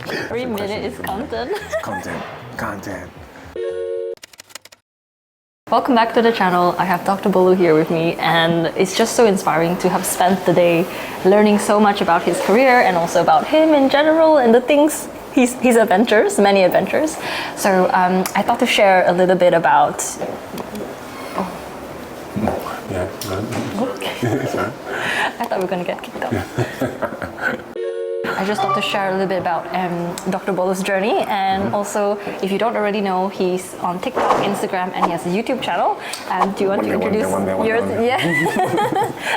Every minute is content. Content. Welcome back to the channel. I have Dr. Bolu here with me, and it's just so inspiring to have spent the day learning so much about his career and also about him in general and the things, his adventures, many adventures. So I thought to share a little bit about... Sorry. I thought we were going to get kicked off. I just thought to share a little bit about Dr. Bolu's journey, and also, if you don't already know, he's on TikTok, Instagram, and he has a YouTube channel. Do you want to introduce yours? Yeah,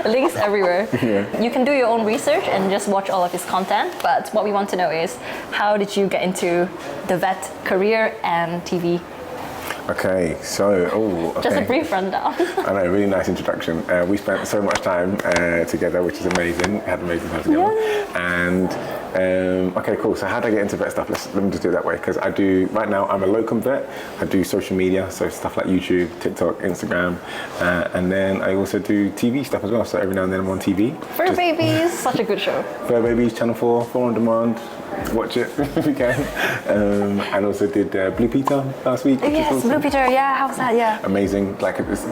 links everywhere. Yeah. You can do your own research and just watch all of his content. But what we want to know is, how did you get into the vet career and TV? Okay, so, okay. Just a brief rundown. I know, really nice introduction. We spent so much time together, which is amazing. We had an amazing time together. Yeah. And, okay, cool. So how did I get into vet stuff? Let me just do it that way, because right now I'm a locum vet. I do social media, so stuff like YouTube, TikTok, Instagram. And then I also do TV stuff as well. So every now and then I'm on TV. Fur Babies, such a good show. Fur Babies, Channel 4, 4 on demand. Watch it if you can. And also did Blue Peter last week. Yes, Blue Peter, yeah, how's that? Yeah. Amazing.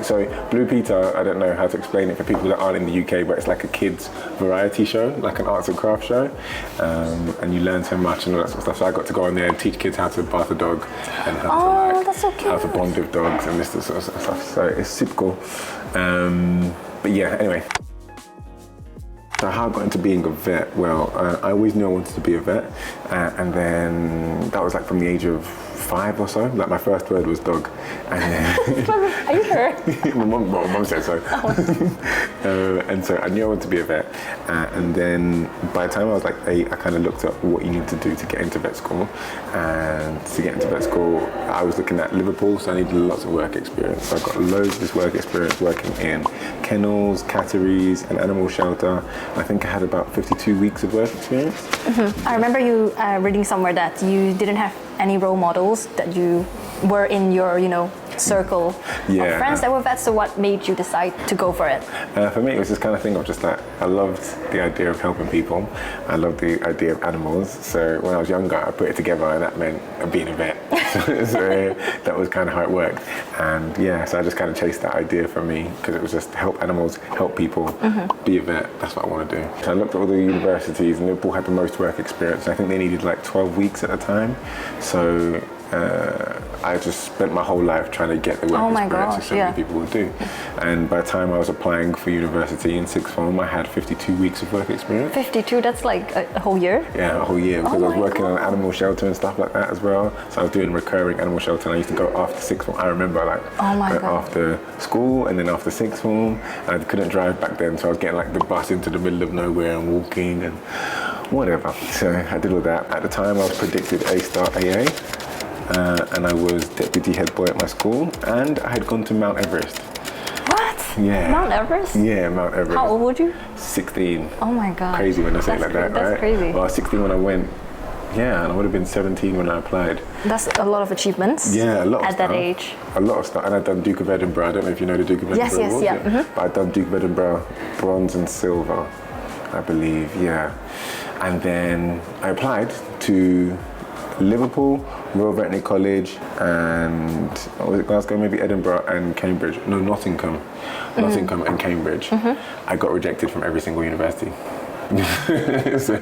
So Blue Peter, I don't know how to explain it for people that aren't in the UK, but it's like a kids variety show, like an arts and crafts show. And you learn so much and all that sort of stuff. So I got to go on there and teach kids how to bath a dog and how to bond with dogs and this sort of stuff. So it's super cool. But yeah, anyway. So how I got into being a vet? Well, I always knew I wanted to be a vet, and then that was like from the age of 5 or so. Like my first word was dog, and then Are you sure? my mum said so. And so I knew I wanted to be a vet, and then by the time I was like 8, I kind of looked at what you need to do to get into vet school, and to get into vet school, I was looking at Liverpool, so I needed lots of work experience. So I got loads of this work experience working in kennels, catteries, and animal shelter. I think I had about 52 weeks of work experience. Mm-hmm. I remember you reading somewhere that you didn't have any role models, that you were in your, circle of friends that were vets. So what made you decide to go for it? For me, it was this kind of thing of just that I loved the idea of helping people. I loved the idea of animals. So when I was younger, I put it together, and that meant being a vet. So that was kind of how it worked. And yeah, so I just kind of chased that idea for me, because it was just help animals, help people, be a vet. That's what I want to do. So I looked at all the universities, and Liverpool had the most work experience. I think they needed like 12 weeks at a time. So I just spent my whole life trying to get the work experience that so many people would do. And by the time I was applying for university in 6th form, I had 52 weeks of work experience. 52, that's like a whole year? Yeah, a whole year, because I was working on an animal shelter and stuff like that as well. So I was doing recurring animal shelter, and I used to go after 6th form. I remember after school and then after 6th form. And I couldn't drive back then, so I was getting like the bus into the middle of nowhere and walking and whatever. So I did all that. At the time I was predicted A-star AA. And I was deputy head boy at my school, and I had gone to Mount Everest. What? Yeah. Mount Everest? Yeah, Mount Everest. How old were you? 16. Oh my God. Crazy when I say it like that, right? That's crazy. Well, I was 16 when I went. Yeah, and I would have been 17 when I applied. That's a lot of achievements. Yeah, a lot of at stuff. That age. A lot of stuff. And I'd done Duke of Edinburgh. I don't know if you know the Duke of Edinburgh Award. Yes, yeah. But I'd done Duke of Edinburgh, bronze and silver, I believe, yeah. And then I applied to Liverpool, Royal Veterinary College, and was it Glasgow, maybe Edinburgh and Cambridge. No, Nottingham. Nottingham and Cambridge. I got rejected from every single university. So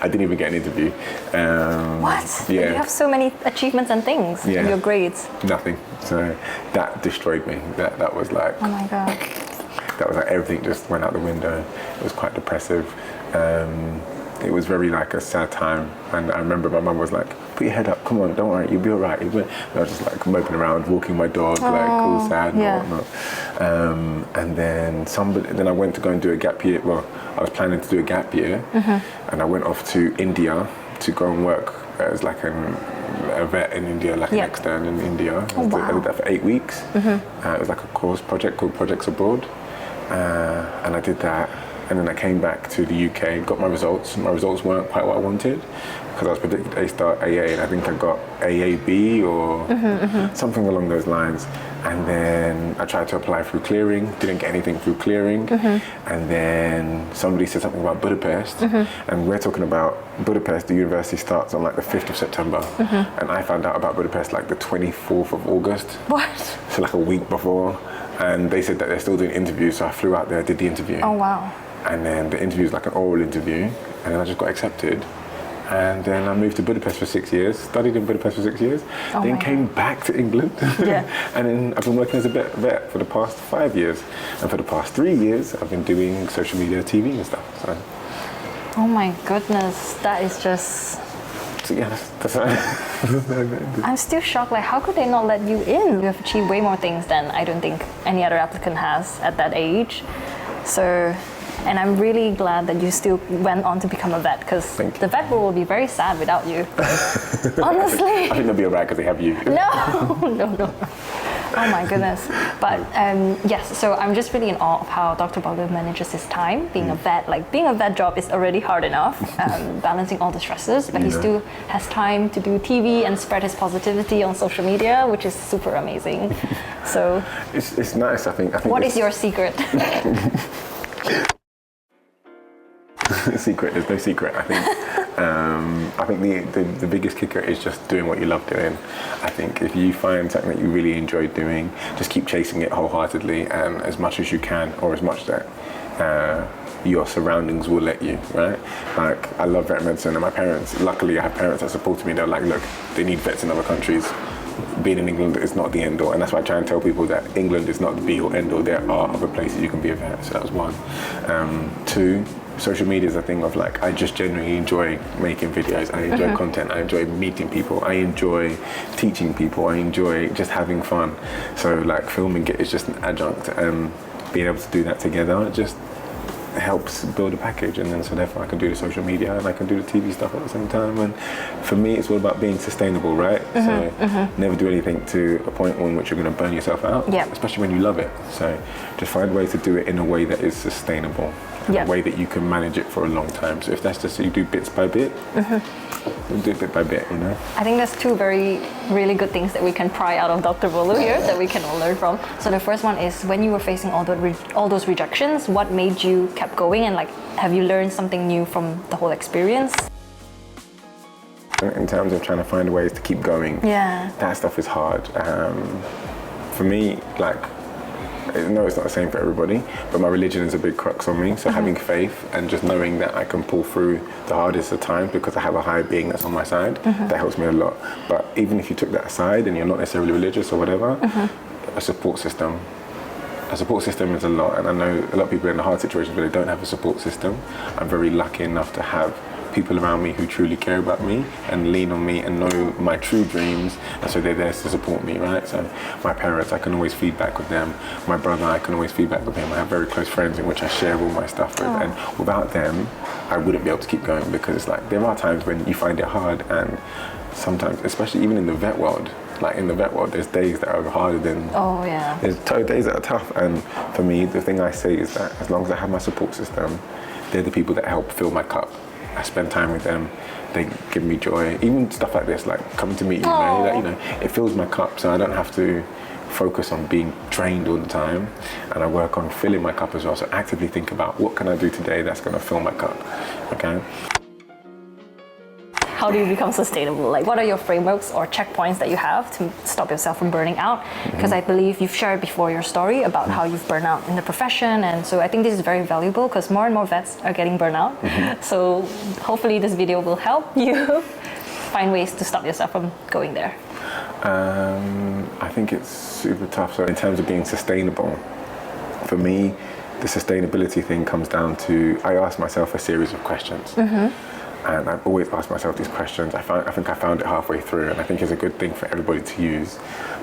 I didn't even get an interview. What? Yeah. You have so many achievements and things in your grades. Nothing. So that destroyed me. That was like... Oh my God. That was like everything just went out the window. It was quite depressive. It was very like a sad time, and I remember my mum was like, "Put your head up, come on, don't worry, you'll be all right." And I was just like moping around, walking my dog, like all sad and whatnot. And then I went to go and do a gap year. Well, I was planning to do a gap year, and I went off to India to go and work as like a vet in India, like an extern in India. I did that for 8 weeks. It was like a course project called Projects Abroad, and I did that. And then I came back to the UK, got my results. My results weren't quite what I wanted because I was predicted A-star AA, and I think I got AAB or something along those lines. And then I tried to apply through clearing, didn't get anything through clearing. And then somebody said something about Budapest, and we're talking about Budapest, the university starts on like the 5th of September. And I found out about Budapest like the 24th of August. What? So like a week before. And they said that they're still doing interviews, so I flew out there, did the interview. Oh, wow. And then the interview was like an oral interview, and then I just got accepted. And then I moved to Budapest for 6 years, studied in Budapest for 6 years, then came back to England. Yeah. And then I've been working as a vet for the past 5 years. And for the past 3 years, I've been doing social media, TV and stuff. So. Oh my goodness, that is just... So yeah, that's I'm still shocked, like how could they not let you in? You have achieved way more things than I don't think any other applicant has at that age. So, and I'm really glad that you still went on to become a vet, because the vet world will be very sad without you. Honestly. I think they'll be alright because they have you. No. Oh my goodness. But yes, so I'm just really in awe of how Dr. Bolu manages his time. Being a vet, like being a vet job is already hard enough, balancing all the stresses, but he still has time to do TV and spread his positivity on social media, which is super amazing. So it's nice, I think. What is your secret? Secret, there's no secret. I think the biggest kicker is just doing what you love doing. I think if you find something that you really enjoy doing, just keep chasing it wholeheartedly and as much as you can, or as much that your surroundings will let you, right? Like, I love veterinary medicine, and my parents, luckily I have parents that supported me. They're like, look, they need vets in other countries. Being in England is not the end all, and that's why I try and tell people that England is not the be all end all. There are other places you can be a vet. So that was one. Two, social media is a thing of like, I just genuinely enjoy making videos. I enjoy content. I enjoy meeting people. I enjoy teaching people. I enjoy just having fun. So like, filming it is just an adjunct, and being able to do that together just helps build a package. And then so therefore I can do the social media and I can do the TV stuff at the same time. And for me, it's all about being sustainable, right? So never do anything to a point on which you're going to burn yourself out, especially when you love it. So just find ways to do it in a way that is sustainable, a way that you can manage it for a long time. So if that's just you do bits by bit, we'll do it bit by bit, you know? I think there's two really good things that we can pry out of Dr. Bolu here that we can all learn from. So the first one is, when you were facing all those rejections, what made you kept going, and like, have you learned something new from the whole experience? In terms of trying to find ways to keep going, that stuff is hard. For me, like, no, it's not the same for everybody, but my religion is a big crux on me. So having faith and just knowing that I can pull through the hardest of times because I have a higher being that's on my side, that helps me a lot. But even if you took that aside and you're not necessarily religious or whatever, a support system is a lot. And I know a lot of people in the hard situations where they don't have a support system. I'm very lucky enough to have people around me who truly care about me and lean on me and know my true dreams, and so they're there to support me, right? So my parents, I can always feed back with them. My brother, I can always feed back with him. I have very close friends in which I share all my stuff with, and without them, I wouldn't be able to keep going, because it's like, there are times when you find it hard, and sometimes, especially even in the vet world, like in the vet world, there's days that are harder than... There's days that are tough, and for me, the thing I say is that as long as I have my support system, they're the people that help fill my cup. I spend time with them, they give me joy. Even stuff like this, like coming to meet you, man, like, you know, it fills my cup, so I don't have to focus on being drained all the time, and I work on filling my cup as well. So actively think about, what can I do today that's going to fill my cup, okay? How do you become sustainable? Like, what are your frameworks or checkpoints that you have to stop yourself from burning out? Because I believe you've shared before your story about how you've burned out in the profession, and so I think this is very valuable because more and more vets are getting burnout. So hopefully this video will help you find ways to stop yourself from going there. I think it's super tough. So in terms of being sustainable, for me, the sustainability thing comes down to, I ask myself a series of questions. And I've always asked myself these questions. I think I found it halfway through, and I think it's a good thing for everybody to use.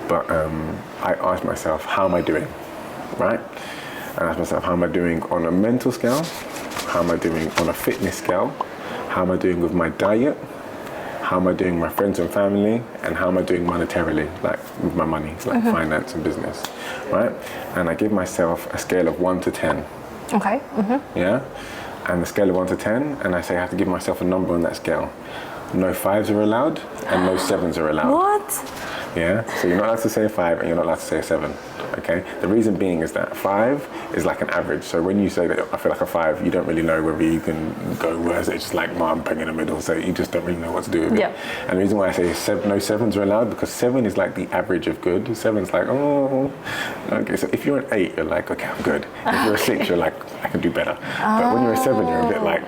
But I ask myself, how am I doing, right? I ask myself, how am I doing on a mental scale? How am I doing on a fitness scale? How am I doing with my diet? How am I doing with my friends and family? And how am I doing monetarily, like with my money, like finance and business, right? And I give myself a scale of 1 to 10. Okay. Yeah? And the scale of 1 to 10, and I say I have to give myself a number on that scale. No 5s are allowed, and no 7s are allowed. What? Yeah? So you're not allowed to say a 5, and you're not allowed to say a 7. Okay? The reason being is that 5 is like an average. So when you say that I feel like a 5, you don't really know whether you can go worse. It's just like mom ping in the middle. So you just don't really know what to do with it. Yeah. And the reason why I say no 7s are allowed, because 7 is like the average of good. 7's like, oh, okay. So if you're an 8, you're like, okay, I'm good. If you're a 6, you're like, I can do better. But when you're a 7, you're a bit like,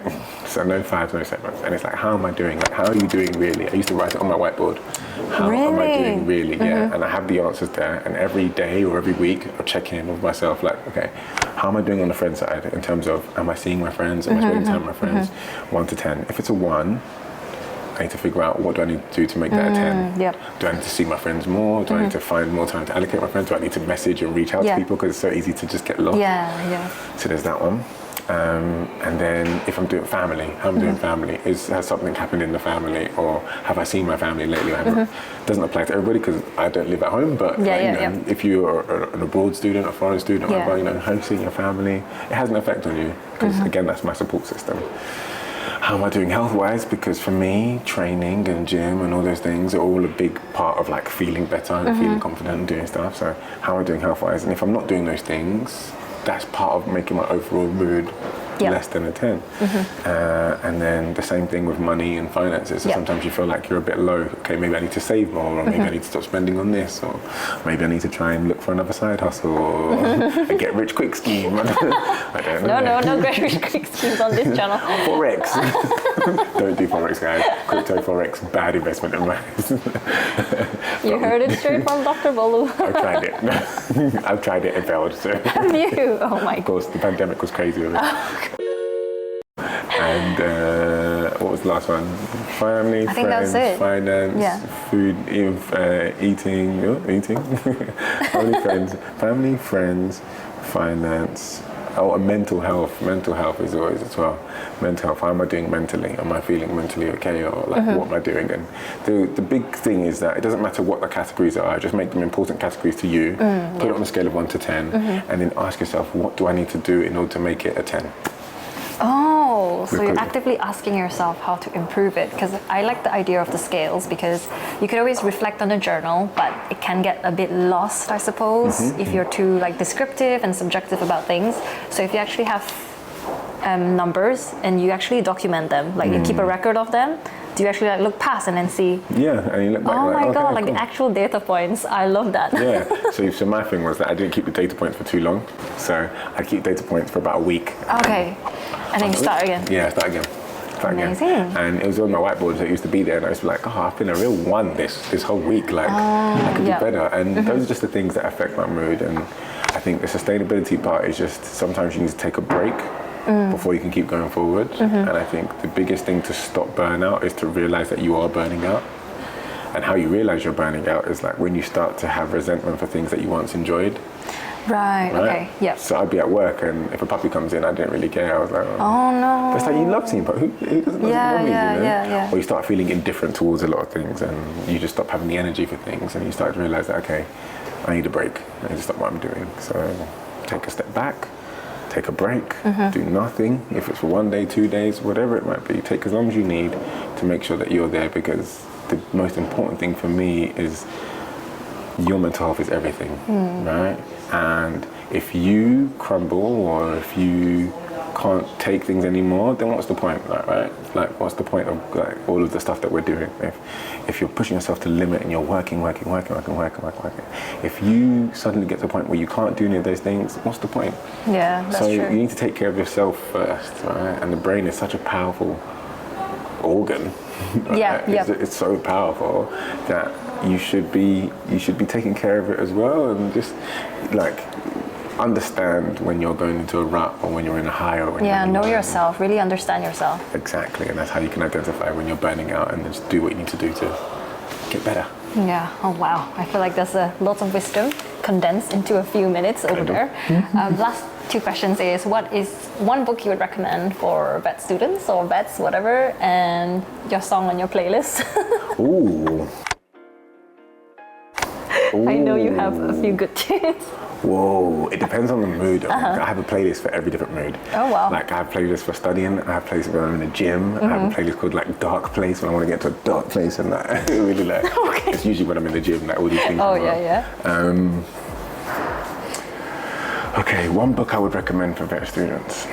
so no 5s, no 7s. And it's like, how am I doing? Like, how are you doing really? I used to write it on my whiteboard. How am I doing really? Yeah. And I have the answers there. And every day or every week, I'll check in with myself, like, okay, how am I doing on the friend side in terms of, am I seeing my friends? Am I spending time with my friends? 1 to 10. If it's a 1, I need to figure out what do I need to do to make that a 10. Yep. Do I need to see my friends more? Do I need to find more time to allocate my friends? Do I need to message and reach out to people, because it's so easy to just get lost? Yeah. So there's that one. And then if I'm doing family, how I'm doing family, has something happened in the family, or have I seen my family lately? Doesn't apply to everybody because I don't live at home, but if you're an abroad student, a foreign student, or hosting your family, it has an effect on you, because again, that's my support system. How am I doing health-wise? Because for me, training and gym and all those things are all a big part of like feeling better and feeling confident and doing stuff. So how am I doing health-wise? And if I'm not doing those things, that's part of making my overall mood less than a 10. And then the same thing with money and finances. So sometimes you feel like you're a bit low. Okay, maybe I need to save more, or maybe I need to stop spending on this, or maybe I need to try and look for another side hustle, or a get rich quick scheme. I don't know. No get rich quick schemes on this channel. Forex. Don't do Forex, guys. Crypto Forex, bad investment advice. You heard it straight from Dr. Bolu. I've tried it. I've tried it and failed. So. Have you? Oh my God. Of course, the pandemic was crazy with it. And what was the last one? Family, I think friends, that's it. finance, food, eating. Family, friends, finance. Oh, and mental health. Mental health is always as well. Mental health. How am I doing mentally? Am I feeling mentally okay, or like what am I doing? And the big thing is that it doesn't matter what the categories are. Just make them important categories to you. Put it on a scale of 1 to 10, and then ask yourself, what do I need to do in order to make it a 10? Oh, so you're actively asking yourself how to improve it. Because I like the idea of the scales, because you could always reflect on a journal, but it can get a bit lost, I suppose, if you're too like descriptive and subjective about things. So if you actually have numbers and you actually document them, like you keep a record of them, do you actually like look past and then see? Yeah, and you look back. Oh like, my okay, God, like cool. the actual data points. I love that. Yeah. So my thing was that I didn't keep the data points for too long. So I keep data points for about a week. Okay. And then you start again. Yeah, start again. Amazing. And it was on my whiteboard, so it used to be there, and I was like, oh, I've been a real 1 this whole week. Like, I could do better. And those are just the things that affect my mood. And I think the sustainability part is just sometimes you need to take a break before you can keep going forward. And I think the biggest thing to stop burnout is to realize that you are burning out. And how you realize you're burning out is like when you start to have resentment for things that you once enjoyed. Right? Okay, yeah. So I'd be at work, and if a puppy comes in, I didn't really care. I was like, oh no. But it's like, you love seeing puppies. Who doesn't love puppies, Yeah. Or you start feeling indifferent towards a lot of things, and you just stop having the energy for things, and you start to realize that, okay, I need a break. I need to stop what I'm doing. So take a step back, take a break, do nothing. If it's for 1 day, 2 days, whatever it might be, take as long as you need to make sure that you're there, because the most important thing for me is your mental health is everything, right? And if you crumble, or if you can't take things anymore, then what's the point, right? Like, what's the point of like all of the stuff that we're doing? If you're pushing yourself to limit and you're working, if you suddenly get to a point where you can't do any of those things, what's the point? Yeah, that's true. So you need to take care of yourself first, right? And the brain is such a powerful organ. Right? It's so powerful that you should be taking care of it as well, and just like understand when you're going into a rut, or when you're in a high, or when know yourself, really understand yourself. Exactly, and that's how you can identify when you're burning out, and just do what you need to do to get better. Yeah. Oh wow, I feel like there's a lot of wisdom condensed into a few minutes over there. Last 2 questions is, what is one book you would recommend for vet students or vets, whatever, and your song on your playlist? Ooh. I know you have a few good tunes. Whoa, it depends on the mood. I have a playlist for every different mood. Oh, wow. Like I have playlists for studying, I have playlists when I'm in the gym, I have a playlist called like Dark Place when I want to get to a dark place and like really like, Okay. it's usually when I'm in the gym, like all these things. Oh, come up. yeah. Okay, one book I would recommend for vet students.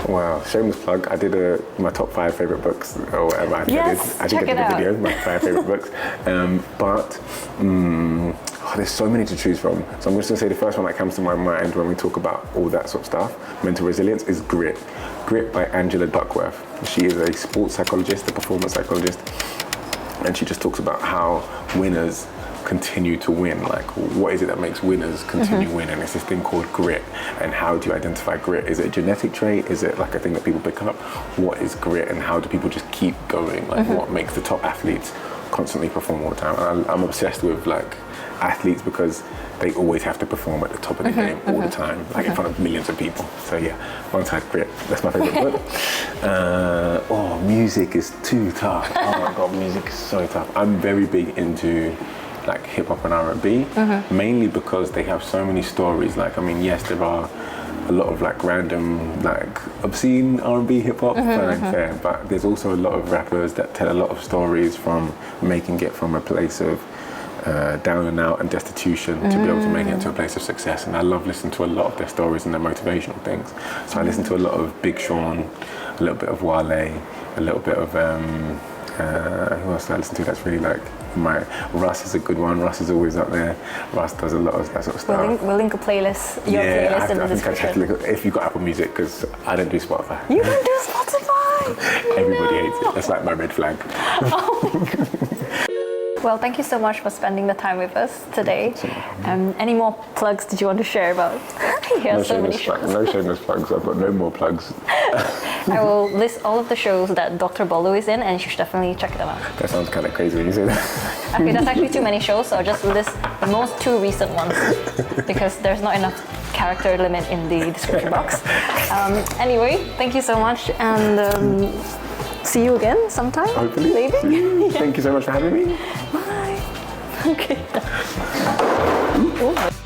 Wow, shameless plug. I did my top 5 favorite books or whatever. I think Yes, I did. I check did it a out. video, my 5 favorite books. There's so many to choose from. So I'm just gonna say the first one that comes to my mind when we talk about all that sort of stuff, mental resilience, is Grit. Grit by Angela Duckworth. She is a sports psychologist, a performance psychologist, and she just talks about how winners continue to win. Like, what is it that makes winners continue winning? It's this thing called grit. And how do you identify grit? Is it a genetic trait? Is it like a thing that people pick up? What is grit, and how do people just keep going? Like, what makes the top athletes constantly perform all the time? And I'm obsessed with like athletes because they always have to perform at the top of the game all the time, like in front of millions of people. So yeah, one side Grit. That's my favorite book. Music is too tough. Oh my god, music is so tough. I'm very big into like hip hop and R&B, mainly because they have so many stories. Like, I mean, yes, there are a lot of like random, like obscene R&B hip hop, fair, but there's also a lot of rappers that tell a lot of stories from making it from a place of down and out and destitution to be able to make it into a place of success. And I love listening to a lot of their stories and their motivational things. So I listen to a lot of Big Sean, a little bit of Wale, a little bit of who else do I listen to that's really like Russ is a good one. Russ is always up there. Russ does a lot of that sort of stuff. We'll link a playlist, your playlist in the description. If you got Apple Music, because I don't do Spotify. You don't do Spotify! Everybody hates it. That's like my red flag. Oh my God. Well, thank you so much for spending the time with us today. Any more plugs did you want to share about? No shameless plugs. I've got no more plugs. I will list all of the shows that Dr. Bolu is in, and you should definitely check them out. That sounds kind of crazy when you say that. Okay, that's actually too many shows, so I'll just list the most 2 recent ones because there's not enough character limit in the description box. Anyway, thank you so much, and see you again sometime. Hopefully. Maybe. Thank you so much for having me. Bye. Okay. Ooh.